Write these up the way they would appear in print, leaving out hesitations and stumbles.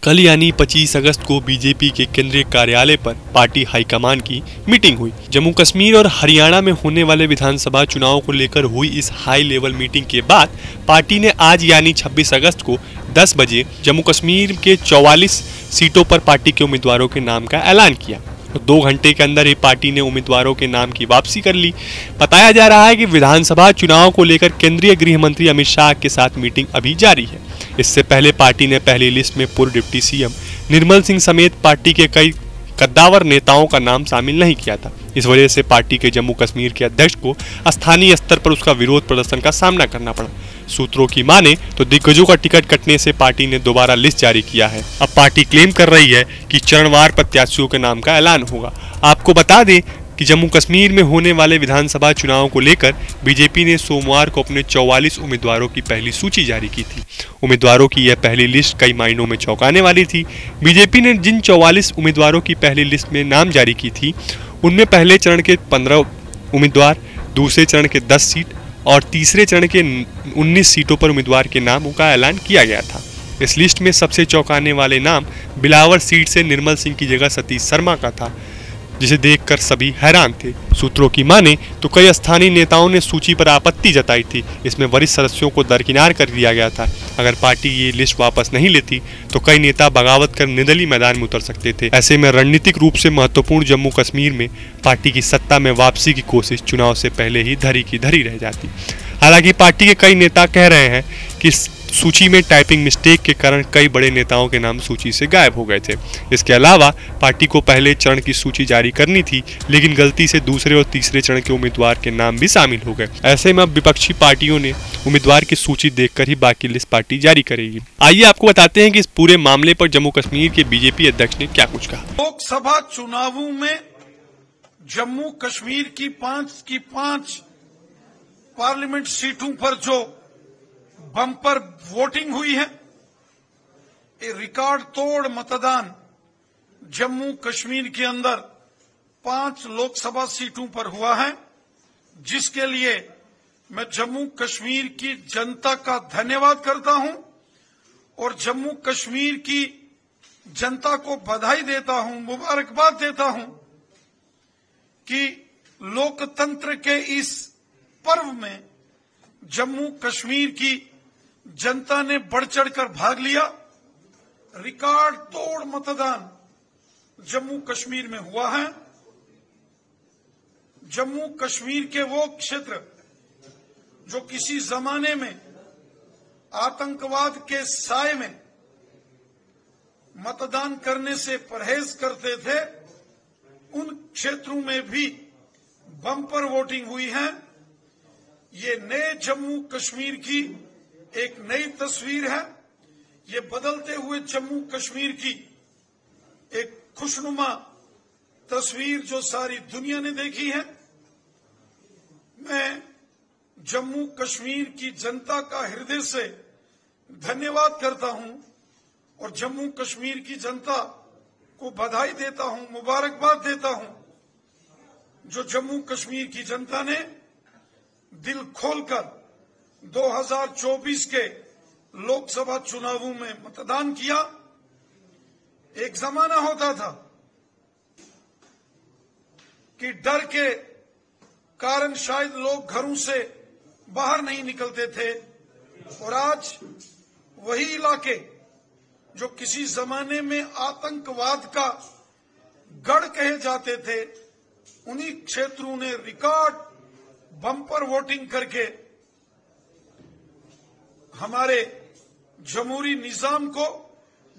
कल यानी 25 अगस्त को बीजेपी के केंद्रीय कार्यालय पर पार्टी हाईकमान की मीटिंग हुई। जम्मू कश्मीर और हरियाणा में होने वाले विधानसभा चुनाव को लेकर हुई इस हाई लेवल मीटिंग के बाद पार्टी ने आज यानी 26 अगस्त को 10 बजे जम्मू कश्मीर के 44 सीटों पर पार्टी के उम्मीदवारों के नाम का ऐलान किया। 2 घंटे के अंदर ही पार्टी ने उम्मीदवारों के नाम की वापसी कर ली। बताया जा रहा है कि विधानसभा चुनाव को लेकर केंद्रीय गृह मंत्री अमित शाह के साथ मीटिंग अभी जारी है। इससे पहले पार्टी ने पहली लिस्ट में पूर्व डिप्टी सीएम निर्मल सिंह समेत पार्टी के कई कद्दावर नेताओं का नाम शामिल नहीं किया था। इस वजह से पार्टी के जम्मू कश्मीर के अध्यक्ष को स्थानीय स्तर पर उसका विरोध प्रदर्शन का सामना करना पड़ा। सूत्रों की माने तो दिग्गजों का टिकट कटने से पार्टी ने दोबारा लिस्ट जारी किया है। अब पार्टी क्लेम कर रही है कि चरणवार प्रत्याशियों के नाम का ऐलान होगा। आपको बता दें कि जम्मू कश्मीर में होने वाले विधानसभा चुनाव को लेकर बीजेपी ने सोमवार को अपने 44 उम्मीदवारों की पहली सूची जारी की थी। उम्मीदवारों की यह पहली लिस्ट कई मायनों में चौंकाने वाली थी। बीजेपी ने जिन 44 उम्मीदवारों की पहली लिस्ट में नाम जारी की थी, उनमें पहले चरण के 15 उम्मीदवार, दूसरे चरण के 10 सीट और तीसरे चरण के 19 सीटों पर उम्मीदवार के नामों का ऐलान किया गया था। इस लिस्ट में सबसे चौंकाने वाले नाम बिलावर सीट से निर्मल सिंह की जगह सतीश शर्मा का था, जिसे देखकर सभी हैरान थे। सूत्रों की माने तो कई स्थानीय नेताओं ने सूची पर आपत्ति जताई थी। इसमें वरिष्ठ सदस्यों को दरकिनार कर दिया गया था। अगर पार्टी ये लिस्ट वापस नहीं लेती तो कई नेता बगावत कर निर्दलीय मैदान में उतर सकते थे। ऐसे में रणनीतिक रूप से महत्वपूर्ण जम्मू कश्मीर में पार्टी की सत्ता में वापसी की कोशिश चुनाव से पहले ही धरी की धरी रह जाती। हालांकि पार्टी के कई नेता कह रहे हैं कि सूची में टाइपिंग मिस्टेक के कारण कई बड़े नेताओं के नाम सूची से गायब हो गए थे। इसके अलावा पार्टी को पहले चरण की सूची जारी करनी थी, लेकिन गलती से दूसरे और तीसरे चरण के उम्मीदवार के नाम भी शामिल हो गए। ऐसे में अब विपक्षी पार्टियों ने उम्मीदवार की सूची देखकर ही बाकी लिस्ट पार्टी जारी करेगी। आइए आपको बताते हैं कि इस पूरे मामले पर जम्मू कश्मीर के बीजेपी अध्यक्ष ने क्या कुछ कहा। लोकसभा चुनावों में जम्मू कश्मीर की 5 पार्लियामेंट सीटों पर जो बम्पर वोटिंग हुई है, ये रिकॉर्ड तोड़ मतदान जम्मू कश्मीर के अंदर 5 लोकसभा सीटों पर हुआ है, जिसके लिए मैं जम्मू कश्मीर की जनता का धन्यवाद करता हूं और जम्मू कश्मीर की जनता को बधाई देता हूं, मुबारकबाद देता हूं कि लोकतंत्र के इस पर्व में जम्मू कश्मीर की जनता ने बढ़ चढ़कर भाग लिया। रिकॉर्ड तोड़ मतदान जम्मू कश्मीर में हुआ है। जम्मू कश्मीर के वो क्षेत्र जो किसी जमाने में आतंकवाद के साए में मतदान करने से परहेज करते थे, उन क्षेत्रों में भी बम्पर वोटिंग हुई है। ये नए जम्मू कश्मीर की एक नई तस्वीर है। ये बदलते हुए जम्मू कश्मीर की एक खुशनुमा तस्वीर जो सारी दुनिया ने देखी है। मैं जम्मू कश्मीर की जनता का हृदय से धन्यवाद करता हूं और जम्मू कश्मीर की जनता को बधाई देता हूं, मुबारकबाद देता हूं, जो जम्मू कश्मीर की जनता ने दिल खोलकर 2024 के लोकसभा चुनावों में मतदान किया। एक जमाना होता था कि डर के कारण शायद लोग घरों से बाहर नहीं निकलते थे, और आज वही इलाके जो किसी जमाने में आतंकवाद का गढ़ कहे जाते थे, उन्हीं क्षेत्रों ने रिकॉर्ड बम्पर वोटिंग करके हमारे जमहूरी निजाम को,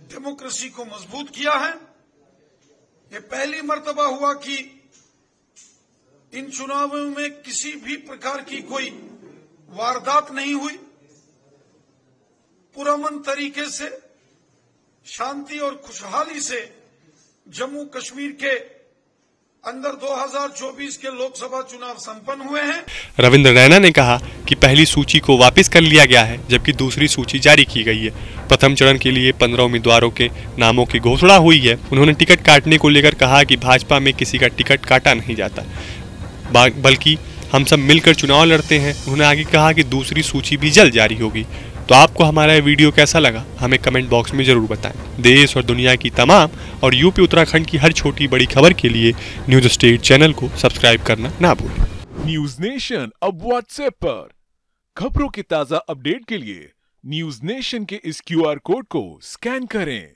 डेमोक्रेसी को मजबूत किया है। ये पहली मर्तबा हुआ कि इन चुनावों में किसी भी प्रकार की कोई वारदात नहीं हुई। पुरअमन तरीके से, शांति और खुशहाली से जम्मू कश्मीर के अंदर 2024 के लोकसभा चुनाव संपन्न हुए हैं। रविंद्र रैना ने कहा कि पहली सूची को वापस कर लिया गया है, जबकि दूसरी सूची जारी की गई है। प्रथम चरण के लिए 15 उम्मीदवारों के नामों की घोषणा हुई है। उन्होंने टिकट काटने को लेकर कहा कि भाजपा में किसी का टिकट काटा नहीं जाता, बल्कि हम सब मिलकर चुनाव लड़ते हैं। उन्होंने आगे कहा कि दूसरी सूची भी जल्द जारी होगी। तो आपको हमारा ये वीडियो कैसा लगा हमें कमेंट बॉक्स में जरूर बताएं। देश और दुनिया की तमाम और यूपी उत्तराखंड की हर छोटी बड़ी खबर के लिए न्यूज स्टेट चैनल को सब्सक्राइब करना ना भूलें। न्यूज नेशन अब व्हाट्सएप पर खबरों के ताजा अपडेट के लिए न्यूज नेशन के इस QR कोड को स्कैन करें।